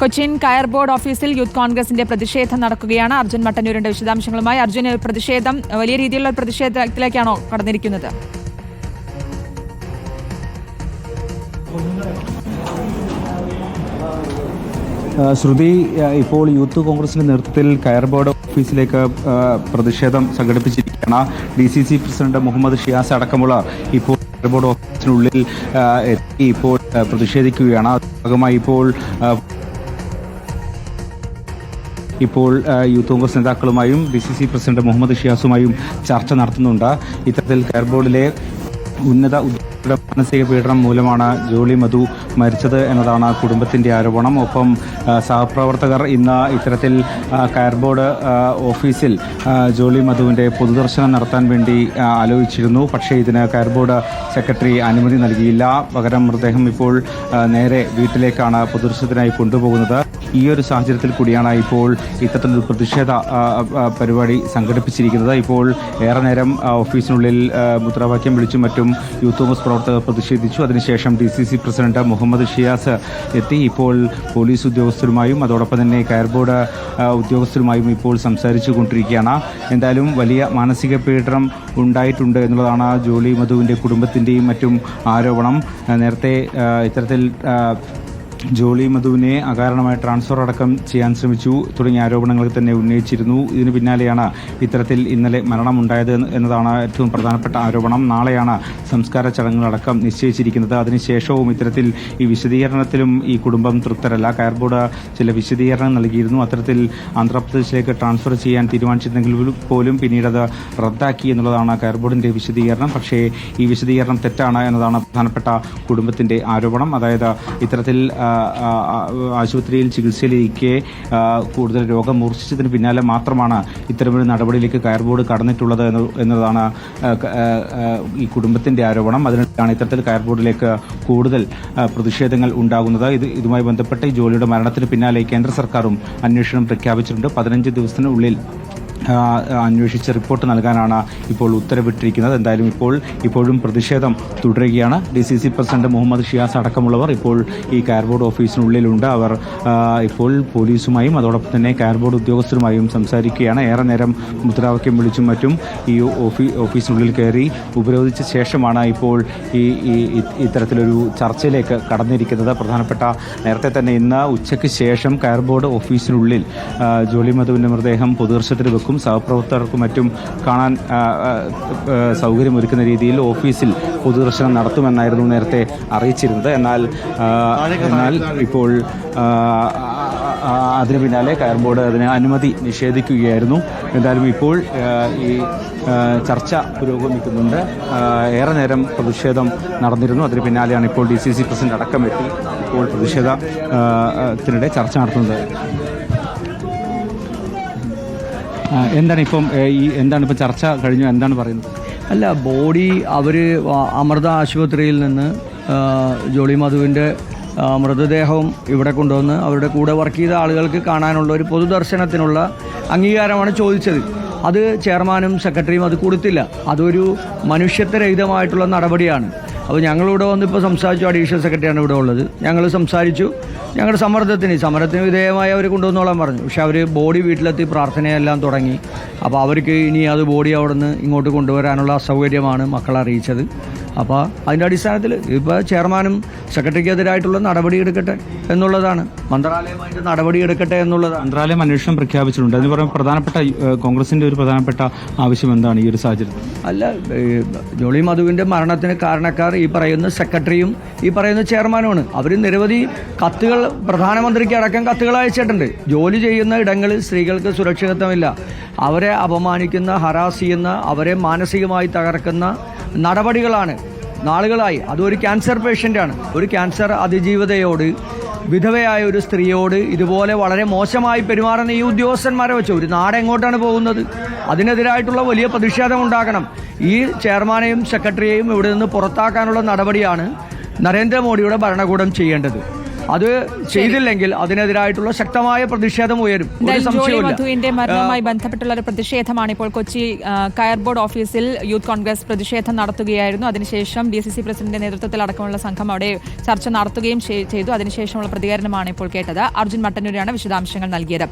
കൊച്ചിൻ കയർ ബോർഡ് ഓഫീസിൽ യൂത്ത് കോൺഗ്രസിന്റെ പ്രതിഷേധം നടക്കുകയാണ്. അർജുൻ മട്ടന്നൂരിന്റെ വിശദാംശങ്ങളുമായി. അർജുന്, പ്രതിഷേധം വലിയ രീതിയിലുള്ള പ്രതിഷേധത്തിലേക്കാണോ കടന്നിരിക്കുന്നത്? ശ്രുതി, ഇപ്പോൾ യൂത്ത് കോൺഗ്രസിന്റെ നേതൃത്വത്തിൽ കയർ ബോർഡ് ഓഫീസിലേക്ക് പ്രതിഷേധം സംഘടിപ്പിച്ചിരിക്കുകയാണ്. DCC പ്രസിഡന്റ് മുഹമ്മദ് ഷിയാസ് അടക്കമുള്ള ഇപ്പോൾ കയർ ബോർഡ് ഓഫീസിനുള്ളിൽ എത്തി ഇപ്പോൾ പ്രതിഷേധിക്കുകയാണ്. ഭാഗമായി ഇപ്പോൾ യൂത്ത് കോൺഗ്രസ് നേതാക്കളുമായും DCC പ്രസിഡന്റ് മുഹമ്മദ് ഷിയാസുമായും ചർച്ച നടത്തുന്നുണ്ട്. ഇത്തരത്തിൽ കയർ ബോർഡിലെ ഉന്നത ഉദ്യോഗസ്ഥരുടെ മാനസിക പീഡനം മൂലമാണ് ജോളി മധു മരിച്ചത് എന്നതാണ് കുടുംബത്തിന്റെ ആരോപണം. ഒപ്പം സഹപ്രവർത്തകർ ഇന്ന് ഇത്തരത്തിൽ കയർ ബോർഡ് ഓഫീസിൽ ജോളി മധുവിന്റെ പൊതുദർശനം നടത്താൻ വേണ്ടി ആലോചിച്ചിരുന്നു. പക്ഷേ ഇതിന് കയർ ബോർഡ് സെക്രട്ടറി അനുമതി നൽകിയില്ല. പകരം മൃതദേഹം ഇപ്പോൾ നേരെ വീട്ടിലേക്കാണ് പൊതുദർശനത്തിനായി കൊണ്ടുപോകുന്നത്. ഈ ഒരു സാഹചര്യത്തിൽ കൂടിയാണ് ഇപ്പോൾ ഇത്തരത്തിലൊരു പ്രതിഷേധ പരിപാടി സംഘടിപ്പിച്ചിരിക്കുന്നത്. ഇപ്പോൾ ഏറെ നേരം ഓഫീസിനുള്ളിൽ മുദ്രാവാക്യം വിളിച്ചും മറ്റും യൂത്ത് കോൺഗ്രസ് പ്രവർത്തകർ പ്രതിഷേധിച്ചു. അതിനുശേഷം DCC പ്രസിഡന്റ് മുഹമ്മദ് ഷിയാസ് എത്തി ഇപ്പോൾ പോലീസ് ഉദ്യോഗസ്ഥരുമായും അതോടൊപ്പം തന്നെ കയർ ബോർഡ് ഉദ്യോഗസ്ഥരുമായും ഇപ്പോൾ സംസാരിച്ചു കൊണ്ടിരിക്കുകയാണ്. എന്തായാലും വലിയ മാനസിക പീഡനം ഉണ്ടായിട്ടുണ്ട് എന്നുള്ളതാണ് ജോളി മധുവിൻ്റെ കുടുംബത്തിൻ്റെയും മറ്റും ആരോപണം. നേരത്തെ ഇത്തരത്തിൽ ജോളി മധുവിനെ അകാരണമായി ട്രാൻസ്ഫർ അടക്കം ചെയ്യാൻ ശ്രമിച്ചു തുടങ്ങിയ ആരോപണങ്ങൾ തന്നെ ഉന്നയിച്ചിരുന്നു. ഇതിന് പിന്നാലെയാണ് ഇത്തരത്തിൽ ഇന്നലെ മരണമുണ്ടായത് എന്നതാണ് ഏറ്റവും പ്രധാനപ്പെട്ട ആരോപണം. നാളെയാണ് സംസ്കാര ചടങ്ങുകളടക്കം നിശ്ചയിച്ചിരിക്കുന്നത്. അതിനുശേഷവും ഇത്തരത്തിൽ ഈ വിശദീകരണത്തിലും ഈ കുടുംബം തൃപ്തരല്ല. കയർ ബോർഡ് ചില വിശദീകരണം നൽകിയിരുന്നു. അത്തരത്തിൽ ആന്ധ്രാപ്രദേശിലേക്ക് ട്രാൻസ്ഫർ ചെയ്യാൻ തീരുമാനിച്ചിരുന്നെങ്കിൽ പോലും പിന്നീട് അത് റദ്ദാക്കി എന്നുള്ളതാണ് കയർ ബോർഡിന്റെ വിശദീകരണം. പക്ഷേ ഈ വിശദീകരണം തെറ്റാണ് എന്നതാണ് പ്രധാനപ്പെട്ട കുടുംബത്തിന്റെ ആരോപണം. അതായത് ഇത്തരത്തിൽ ആശുപത്രിയിൽ ചികിത്സയിലിരിക്കെ കൂടുതൽ രോഗം മൂർച്ഛിച്ചതിന് പിന്നാലെ മാത്രമാണ് ഇത്തരമൊരു നടപടിയിലേക്ക് കയർ ബോർഡ് കടന്നിട്ടുള്ളത് എന്നതാണ് ഈ കുടുംബത്തിന്റെ ആരോപണം. അതിനിടെയാണ് ഇത്തരത്തിൽ കയർ ബോർഡിലേക്ക് കൂടുതൽ പ്രതിഷേധങ്ങൾ ഉണ്ടാകുന്നത്. ഇതുമായി ബന്ധപ്പെട്ട് ഈ ജോലിയുടെ മരണത്തിന് പിന്നാലെ കേന്ദ്ര സർക്കാരും അന്വേഷണം പ്രഖ്യാപിച്ചിട്ടുണ്ട്. 15 ദിവസത്തിനുള്ളിൽ അന്വേഷിച്ച് റിപ്പോർട്ട് നൽകാനാണ് ഇപ്പോൾ ഉത്തരവിട്ടിരിക്കുന്നത്. എന്തായാലും ഇപ്പോഴും പ്രതിഷേധം തുടരുകയാണ്. DCC പ്രസിഡന്റ് മുഹമ്മദ് ഷിയാസ് അടക്കമുള്ളവർ ഇപ്പോൾ ഈ കയർ ബോർഡ് ഓഫീസിനുള്ളിലുണ്ട്. അവർ ഇപ്പോൾ പോലീസുമായും അതോടൊപ്പം തന്നെ കയർ ബോർഡ് ഉദ്യോഗസ്ഥരുമായും സംസാരിക്കുകയാണ്. ഏറെ നേരം മുദ്രാവാക്യം വിളിച്ചും മറ്റും ഈ ഓഫീസിനുള്ളിൽ കയറി ഉപരോധിച്ച ശേഷമാണ് ഇപ്പോൾ ഇത്തരത്തിലൊരു ചർച്ചയിലേക്ക് കടന്നിരിക്കുന്നത്. പ്രധാനപ്പെട്ട നേരത്തെ തന്നെ ഇന്ന് ഉച്ചയ്ക്ക് ശേഷം കയർ ബോർഡ് ഓഫീസിനുള്ളിൽ ജോളി മധുവിന്റെ മൃതദേഹം പൊതുദർശനത്തിന് വെക്കും. സഹപ്രവർത്തകർക്കും മറ്റും കാണാൻ സൗകര്യമൊരുക്കുന്ന രീതിയിൽ ഓഫീസിൽ പൊതുദർശനം നടത്തുമെന്നായിരുന്നു നേരത്തെ അറിയിച്ചിരുന്നത്. എന്നാൽ ഇപ്പോൾ അതിന് പിന്നാലെ കയർ ബോർഡ് അതിന് അനുമതി നിഷേധിക്കുകയായിരുന്നു. എന്തായാലും ഇപ്പോൾ ഈ ചർച്ച പുരോഗമിക്കുന്നുണ്ട്. ഏറെ നേരം പ്രതിഷേധം നടന്നിരുന്നു. അതിന് പിന്നാലെയാണ് ഇപ്പോൾ DCC പ്രസിഡന്റ് അടക്കം എത്തി ഇപ്പോൾ പ്രതിഷേധത്തിനിടെ ചർച്ച നടത്തുന്നത്. എന്താണ് ചർച്ച കഴിഞ്ഞു? എന്താണ് പറയുന്നത്? അല്ല, ബോഡി അവർ അമൃത ആശുപത്രിയിൽ നിന്ന് ജോളി മധുവിൻ്റെ മൃതദേഹവും ഇവിടെ കൊണ്ടുവന്ന് അവരുടെ കൂടെ വർക്ക് ചെയ്ത ആളുകൾക്ക് കാണാനുള്ള ഒരു പൊതുദർശനത്തിനുള്ള അംഗീകാരമാണ് ചോദിച്ചത്. അത് ചെയർമാനും സെക്രട്ടറിയും അത് കൊടുത്തില്ല. അതൊരു മനുഷ്യത്വരഹിതമായിട്ടുള്ള നടപടിയാണ്. അപ്പോൾ ഞങ്ങളിവിടെ വന്നിപ്പോൾ സംസാരിച്ചു. അഡീഷണൽ സെക്രട്ടറിയാണ് ഇവിടെ ഉള്ളത്. ഞങ്ങൾ സംസാരിച്ചു. ഞങ്ങളുടെ സമരത്തിന് വിധേയമായി അവർ കൊണ്ടുവന്നോളാൻ പറഞ്ഞു. പക്ഷെ അവർ ബോഡി വീട്ടിലെത്തി പ്രാർത്ഥനയെല്ലാം തുടങ്ങി. അപ്പോൾ അവർക്ക് ഇനി അത് ബോഡി അവിടെ നിന്ന് ഇങ്ങോട്ട് കൊണ്ടുവരാനുള്ള അസൗകര്യമാണ് മക്കൾ അറിയിച്ചത്. അപ്പോൾ അതിൻ്റെ അടിസ്ഥാനത്തിൽ ഇപ്പോൾ ചെയർമാനും സെക്രട്ടറിക്കെതിരായിട്ടുള്ള നടപടിയെടുക്കട്ടെ എന്നുള്ളതാണ്. മന്ത്രാലയമായിട്ട് നടപടിയെടുക്കട്ടെ എന്നുള്ളതാണ്. മന്ത്രാലയം അന്വേഷണം പ്രഖ്യാപിച്ചിട്ടുണ്ട്. അതിന് പുറമെ പ്രധാനപ്പെട്ട കോൺഗ്രസിന്റെ ഒരു പ്രധാനപ്പെട്ട ആവശ്യം എന്താണ് ഈ ഒരു സാഹചര്യത്തിൽ? അല്ല, ജോളി മധുവിൻ്റെ മരണത്തിന് കാരണക്കാർ ഈ പറയുന്ന സെക്രട്ടറിയും ഈ പറയുന്ന ചെയർമാനുമാണ്. അവർ നിരവധി കത്തുകൾ പ്രധാനമന്ത്രിക്ക് അടക്കം കത്തുകൾ അയച്ചിട്ടുണ്ട്. ജോലി ചെയ്യുന്ന ഇടങ്ങളിൽ സ്ത്രീകൾക്ക് സുരക്ഷിതത്വമില്ല, അവരെ അപമാനിക്കുന്ന, ഹറാസ് ചെയ്യുന്ന, അവരെ മാനസികമായി തകർക്കുന്ന നടപടികളാണ് നാളുകളായി. അതൊരു ക്യാൻസർ പേഷ്യൻ്റാണ്. ഒരു ക്യാൻസർ അതിജീവിതയോട്, വിധവയായ ഒരു സ്ത്രീയോട് ഇതുപോലെ വളരെ മോശമായി പെരുമാറുന്ന ഈ ഉദ്യോഗസ്ഥന്മാരെ വെച്ച് ഒരു നാട് എങ്ങോട്ടാണ് പോകുന്നത്? അതിനെതിരായിട്ടുള്ള വലിയ പ്രതിഷേധം ഉണ്ടാകണം. ഈ ചെയർമാനെയും സെക്രട്ടറിയെയും ഇവിടെ നിന്ന് പുറത്താക്കാനുള്ള നടപടിയാണ് നരേന്ദ്രമോദിയുടെ ഭരണകൂടം ചെയ്യേണ്ടത്. അത് ചെയ്തില്ലെങ്കിൽ അതിനെതിരായിട്ടുള്ള ശക്തമായ പ്രതിഷേധം ഉയരും. ജോളി മധുവിന്റെ മരണവുമായി ബന്ധപ്പെട്ടുള്ള ഒരു പ്രതിഷേധമാണ് ഇപ്പോൾ കൊച്ചി കയർ ബോർഡ് ഓഫീസിൽ യൂത്ത് കോൺഗ്രസ് പ്രതിഷേധം നടത്തുകയായിരുന്നു. അതിനുശേഷം DCC പ്രസിഡന്റിന്റെ നേതൃത്വത്തിൽ അടക്കമുള്ള സംഘം അവിടെ ചർച്ച നടത്തുകയും ചെയ്തു. അതിനുശേഷമുള്ള പ്രതികരണമാണ് ഇപ്പോൾ കേട്ടത്. അർജുൻ മട്ടന്നൂരാണ് വിശദാംശങ്ങൾ നൽകിയത്.